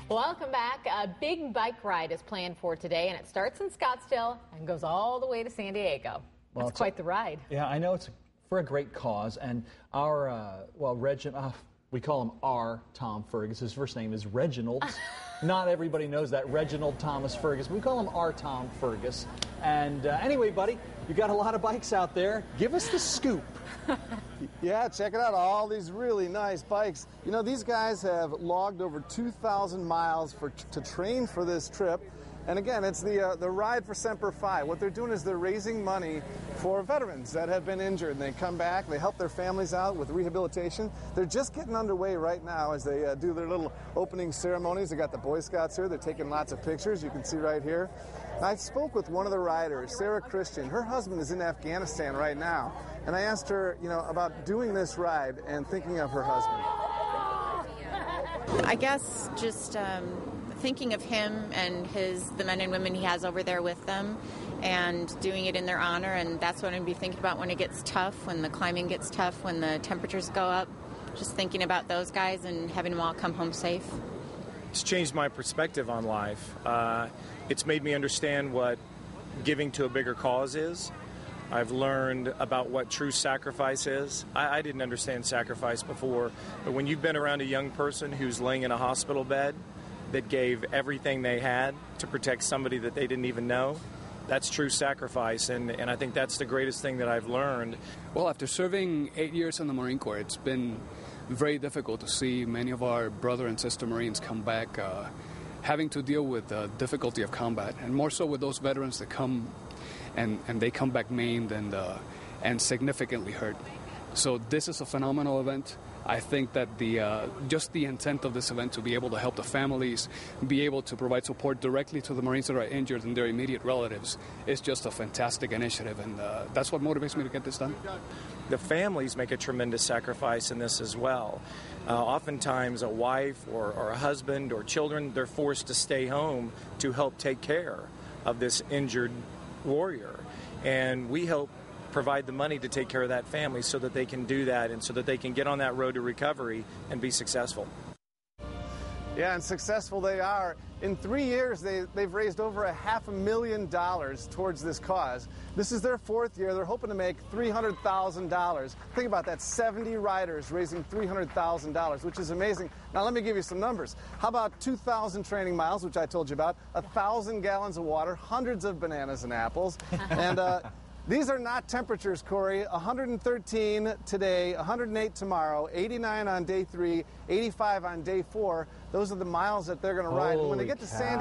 Welcome back. A big bike ride is planned for today, and it starts in Scottsdale and goes all the way to San Diego. Well, that's quite the ride. Yeah, I know it's for a great cause, and our, we call him R. Tom Fergus. His first name is Reginald. Not everybody knows that, Reginald Thomas Fergus. We call him R. Tom Fergus. And anyway, buddy, you got a lot of bikes out there. Give us the scoop. Yeah, check it out, all these really nice bikes. You know, these guys have logged over 2,000 miles to train for this trip. And again, it's the ride for Semper Fi. What they're doing is they're raising money for veterans that have been injured. And they come back, they help their families out with rehabilitation. They're just getting underway right now as they do their little opening ceremonies. They got the Boy Scouts here. They're taking lots of pictures. You can see right here. I spoke with one of the riders, Sarah Christian. Her husband is in Afghanistan right now. And I asked her, you know, about doing this ride and thinking of her husband. I guess just thinking of him and the men and women he has over there with them and doing it in their honor, and that's what I'd be thinking about when it gets tough, when the climbing gets tough, when the temperatures go up, just thinking about those guys and having them all come home safe. It's changed my perspective on life. It's made me understand what giving to a bigger cause is. I've learned about what true sacrifice is. I didn't understand sacrifice before, but when you've been around a young person who's laying in a hospital bed that gave everything they had to protect somebody that they didn't even know, that's true sacrifice, and I think that's the greatest thing that I've learned. Well, after serving 8 years in the Marine Corps, it's been very difficult to see many of our brother and sister Marines come back having to deal with the difficulty of combat, and more so with those veterans that come and they come back maimed and significantly hurt. So this is a phenomenal event. I think that just the intent of this event to be able to help the families, be able to provide support directly to the Marines that are injured and their immediate relatives is just a fantastic initiative, and that's what motivates me to get this done. The families make a tremendous sacrifice in this as well. Oftentimes a wife or a husband or children, they're forced to stay home to help take care of this injured warrior, and we help provide the money to take care of that family so that they can do that and so that they can get on that road to recovery and be successful. Yeah, and successful they are. In 3 years, they've raised over $500,000 towards this cause. This is their 4th year. They're hoping to make $300,000. Think about that, 70 riders raising $300,000, which is amazing. Now, let me give you some numbers. How about 2,000 training miles, which I told you about, 1,000 gallons of water, hundreds of bananas and apples, and these are not temperatures, Corey. 113 today, 108 tomorrow, 89 on day 3, 85 on day 4. Those are the miles that they're going to ride. And when they get to San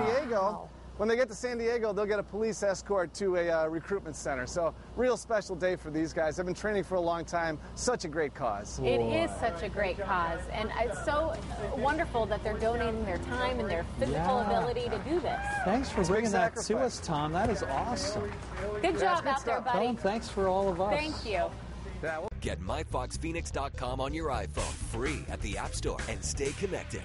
Diego, they'll get a police escort to a recruitment center. So, real special day for these guys. They've been training for a long time. Such a great cause. It is such a great cause, and it's so wonderful that they're donating their time and their physical ability to do this. Thanks for bringing that to us, Tom. That is awesome. Good job out there, buddy. Tom, thanks for all of us. Thank you. Get MyFoxPhoenix.com on your iPhone free at the App Store and stay connected.